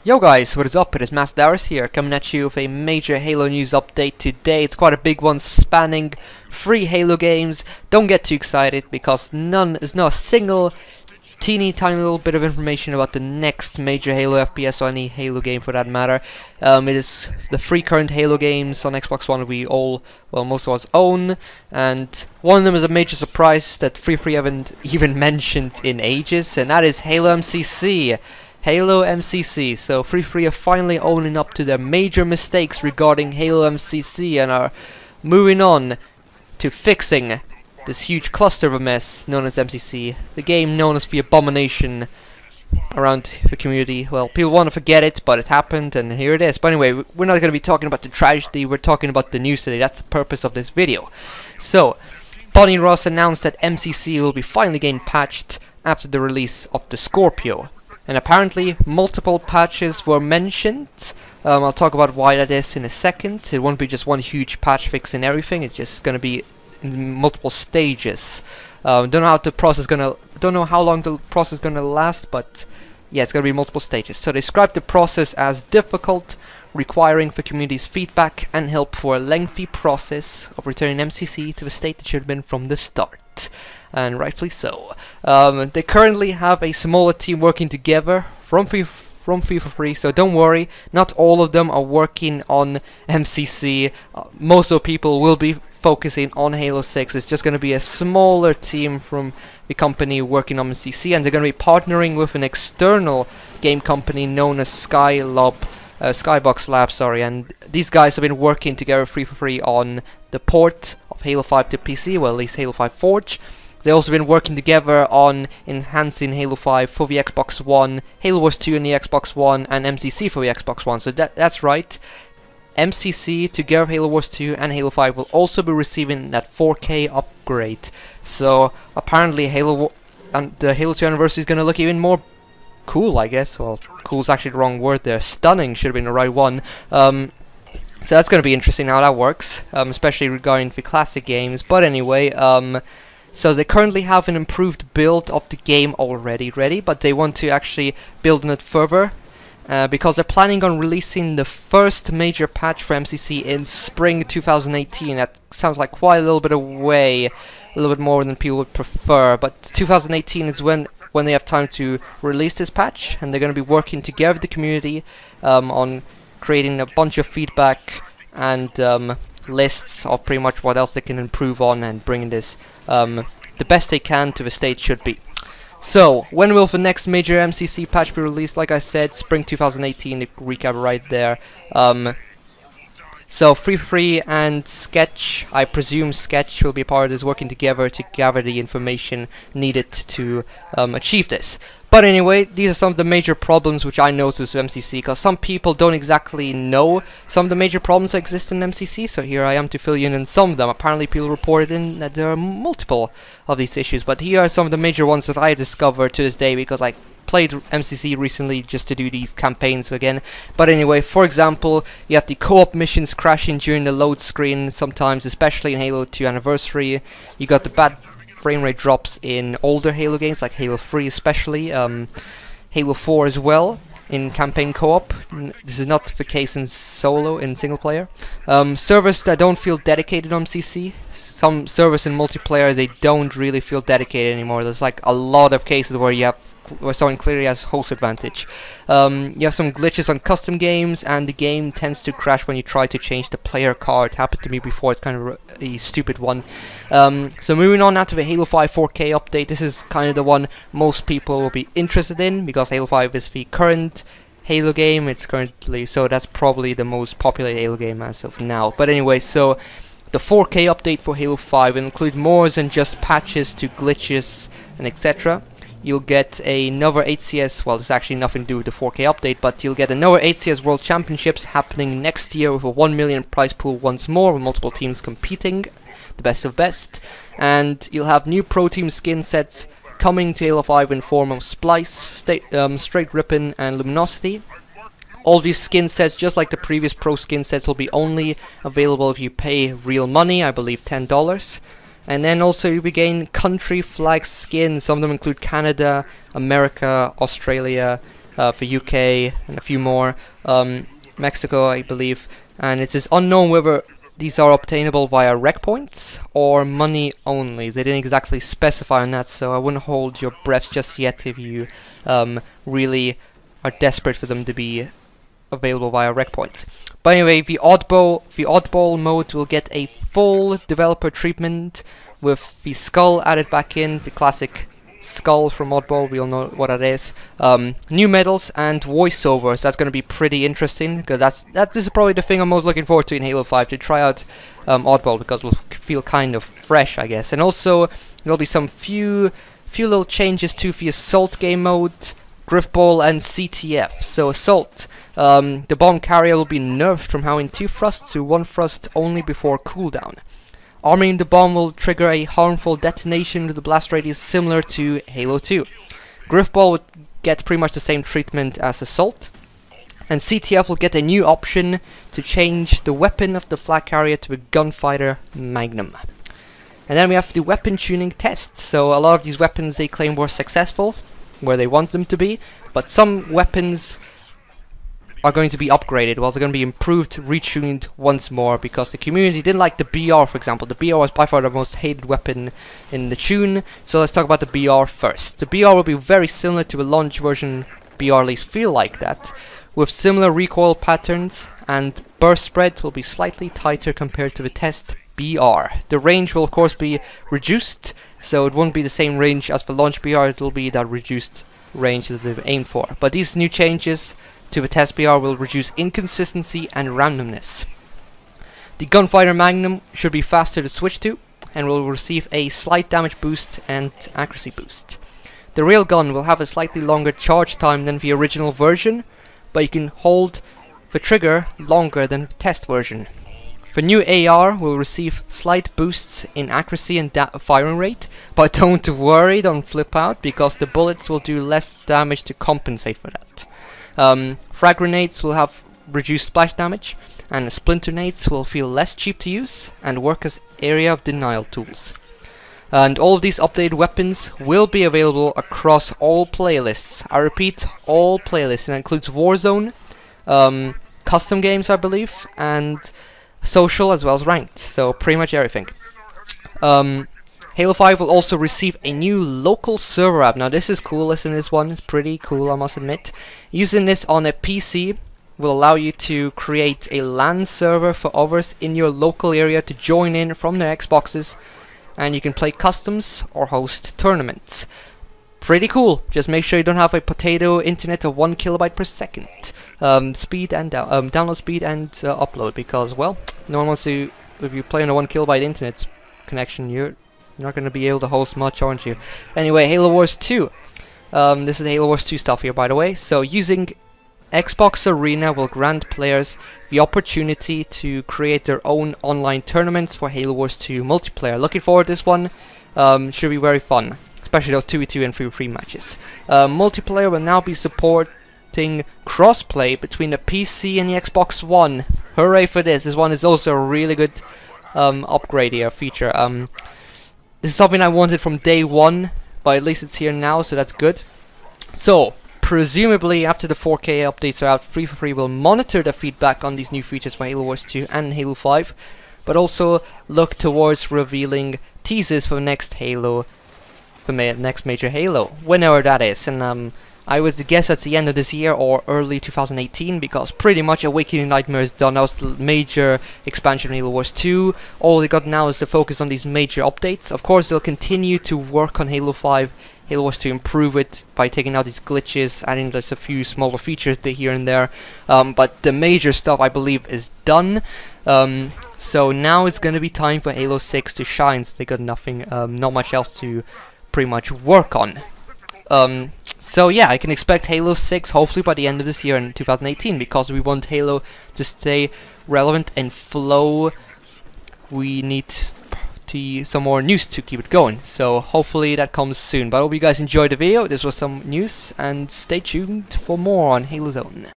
Yo guys, what is up? It is MasterDavros here, coming at you with a major Halo news update today. It's quite a big one, spanning 3 Halo games. Don't get too excited, because there's not a single teeny tiny little bit of information about the next major Halo FPS or any Halo game for that matter. It is the 3 current Halo games on Xbox One most of us own, and one of them is a major surprise that 3 haven't even mentioned in ages, and that is Halo MCC. Halo MCC. So 3 are finally owning up to their major mistakes regarding Halo MCC and are moving on to fixing this huge cluster of a mess known as MCC. The game known as the abomination around the community. Well, people want to forget it, but it happened and here it is. But anyway, we're not going to be talking about the tragedy, we're talking about the news today. That's the purpose of this video. So, Bonnie Ross announced that MCC will be finally getting patched after the release of the Scorpio. And apparently multiple patches were mentioned. I'll talk about why that is in a second. It won't be just one huge patch fixing everything. It's just going to be in multiple stages. Don't know how long the process is gonna last, but yeah, it's gonna be multiple stages. So they described the process as difficult, requiring the community's feedback and help for a lengthy process of returning MCC to the state it should have been from the start. And rightfully so. They currently have a smaller team working together from FIFA 3, so don't worry, not all of them are working on MCC. Most of the people will be focusing on Halo 6. It's just going to be a smaller team from the company working on MCC, and they're going to be partnering with an external game company known as Skybox Labs, and these guys have been working together 3 on the port of Halo 5 to PC, well, at least Halo 5 Forge. They've also been working together on enhancing Halo 5 for the Xbox One, Halo Wars 2 on the Xbox One, and MCC for the Xbox One. So that's right. MCC, together with Halo Wars 2 and Halo 5, will also be receiving that 4K upgrade. So apparently the Halo 2 anniversary is going to look even more cool, I guess. Well, cool is actually the wrong word there. Stunning should have been the right one. So that's going to be interesting how that works, especially regarding the classic games. But anyway, so they currently have an improved build of the game already ready, but they want to actually build on it further, because they're planning on releasing the first major patch for MCC in spring 2018. That sounds like quite a little bit away, a little bit more than people would prefer, but 2018 is when they have time to release this patch, and they're going to be working together with the community on creating a bunch of feedback and lists of pretty much what else they can improve on, and bringing this the best they can to the state it should be. So, when will the next major MCC patch be released? Like I said, spring 2018, the recap right there. So 3 and Sketch, I presume Sketch will be part of this, working together to gather the information needed to achieve this. But anyway, these are some of the major problems which I noticed with MCC, because some people don't exactly know some of the major problems that exist in MCC, so here I am to fill you in on some of them. Apparently people reported in that there are multiple of these issues, but here are some of the major ones that I discovered to this day, because I played MCC recently just to do these campaigns again. But anyway, for example, you have the co-op missions crashing during the load screen sometimes, especially in Halo 2 Anniversary. You got the bad frame rate drops in older Halo games, like Halo 3 especially, Halo 4 as well, in campaign co-op. This is not the case in single player. Servers that don't feel dedicated on MCC. Some servers in multiplayer, they don't really feel dedicated anymore. There's like a lot of cases where someone clearly has host advantage. You have some glitches on custom games, and the game tends to crash when you try to change the player card. It happened to me before, it's kind of a stupid one. So moving on now to the Halo 5 4K update. This is kind of the one most people will be interested in, because Halo 5 is the current Halo game. So that's probably the most popular Halo game as of now. But anyway, so the 4K update for Halo 5 will include more than just patches to glitches and etc. You'll get another HCS, well, there's actually nothing to do with the 4K update, but you'll get another HCS World Championships happening next year with a 1 million prize pool once more, with multiple teams competing, the best of best. And you'll have new Pro Team skin sets coming to Halo 5 in form of Splice, Straight Rippin, and Luminosity. All these skin sets, just like the previous Pro skin sets, will be only available if you pay real money, I believe $10. And then also you gain country flag skins. Some of them include Canada, America, Australia, for UK and a few more, Mexico I believe, and it is unknown whether these are obtainable via rec points or money only. They didn't exactly specify on that, so I wouldn't hold your breaths just yet if you really are desperate for them to be available via rec points. But anyway, the oddball mode will get a full developer treatment with the skull added back in, the classic skull from Oddball, we all know what it is. New medals and voiceovers. That's going to be pretty interesting, because this is probably the thing I'm most looking forward to in Halo 5, to try out Oddball, because we'll feel kind of fresh, I guess. And also there'll be some few little changes to the Assault game mode, Griffball and CTF. So Assault, the bomb carrier will be nerfed from having 2 thrusts to 1 thrust only before cooldown. Arming the bomb will trigger a harmful detonation with the blast radius similar to Halo 2. Griffball would get pretty much the same treatment as Assault. And CTF will get a new option to change the weapon of the flag carrier to a Gunfighter Magnum. And then we have the weapon tuning test. So a lot of these weapons they claim were successful, where they want them to be, but some weapons are going to be upgraded, well, they're going to be improved, retuned once more, because the community didn't like the BR, for example. The BR was by far the most hated weapon in the tune, so let's talk about the BR first. The BR will be very similar to the launch version BR, at least feel like that, with similar recoil patterns, and burst spread will be slightly tighter compared to the test BR. The range will of course be reduced, so it won't be the same range as the launch BR, it will be that reduced range that they've aimed for. But these new changes to the test BR will reduce inconsistency and randomness. The Gunfighter Magnum should be faster to switch to, and will receive a slight damage boost and accuracy boost. The railgun will have a slightly longer charge time than the original version, but you can hold the trigger longer than the test version. The new AR will receive slight boosts in accuracy and firing rate, but don't worry, don't flip out, because the bullets will do less damage to compensate for that. Frag grenades will have reduced splash damage, and splinter nades will feel less cheap to use and work as area of denial tools. And all of these updated weapons will be available across all playlists. I repeat, all playlists, and that includes Warzone, custom games I believe, and social as well as ranked, so pretty much everything. Halo 5 will also receive a new local server app. Now this is cool, listen to this one, it's pretty cool I must admit. Using this on a PC will allow you to create a LAN server for others in your local area to join in from their Xboxes, and you can play customs or host tournaments. Pretty cool, just make sure you don't have a potato internet of 1 kilobyte per second. Speed and download speed and upload, because well, no one wants to, if you play on a 1 kilobyte internet connection, you're not going to be able to host much, aren't you? Anyway, Halo Wars 2. This is the Halo Wars 2 stuff here, by the way. So using Xbox Arena will grant players the opportunity to create their own online tournaments for Halo Wars 2 multiplayer. Looking forward to this one. Should be very fun, especially those 2v2 and 3v3 matches. Multiplayer will now be supporting crossplay between the PC and the Xbox One. Hooray for this! This one is also a really good upgrade here, feature. This is something I wanted from day one, but at least it's here now, so that's good. So, presumably after the 4K updates are out, 343 will monitor the feedback on these new features for Halo Wars 2 and Halo 5, but also look towards revealing teasers for the next Halo, the next major Halo, whenever that is. And I would guess at the end of this year or early 2018, because pretty much Awakening Nightmare is done. That was the major expansion of Halo Wars 2. All they got now is to focus on these major updates. Of course, they'll continue to work on Halo 5, Halo Wars 2, improve it by taking out these glitches, adding just a few smaller features here and there. But the major stuff, I believe, is done. So now it's going to be time for Halo 6 to shine. So they got nothing, not much else to pretty much work on. So yeah, I can expect Halo 6 hopefully by the end of this year in 2018, because we want Halo to stay relevant and flow. We need some more news to keep it going, so hopefully that comes soon. But I hope you guys enjoyed the video. This was some news, and stay tuned for more on Halo Zone.